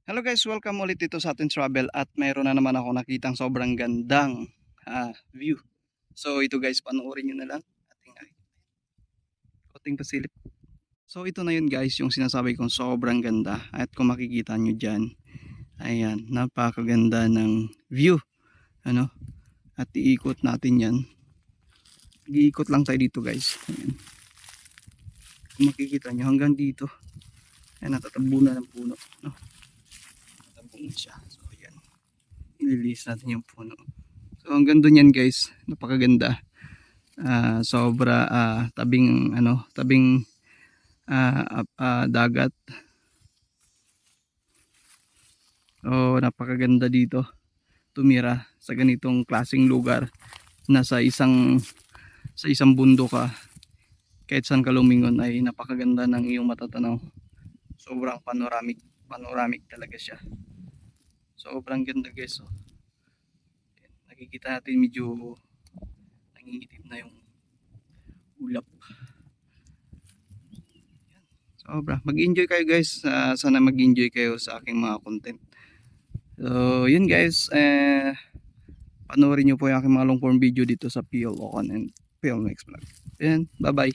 Hello guys, welcome ulit dito sa ating travel at mayroon na naman ako nakitang sobrang gandang view. So ito guys, panoorin nyo na lang ating ating pasilip. So ito na yun guys, yung sinasabi kong sobrang ganda at kung makikita nyo dyan, ayan, napakaganda ng view. Ano? At iikot natin yan. Iikot lang tayo dito guys. Ayan. Kung makikita nyo hanggang dito, ayan, natatabunan ng puno. No? Natatabunan siya. So ayan, ililis natin yung puno. So hanggang doon yan guys, napakaganda. Sobra tabing dagat. So napakaganda dito tumira sa ganitong klaseng lugar na sa isang bundok ka, kahit saan ka lumingon ay napakaganda ng iyong matatanaw. Sobrang panoramic talaga siya. Sobrang ganda guys. So, nakikita natin medyo nangingitim na yung ulap. Sobra. Mag-enjoy kayo guys. Sana mag-enjoy kayo sa aking mga content. So, yun guys. Panoorin nyo po yung aking mga long form video dito sa PL Ocon and PL Next Vlog. Ayan. Bye bye.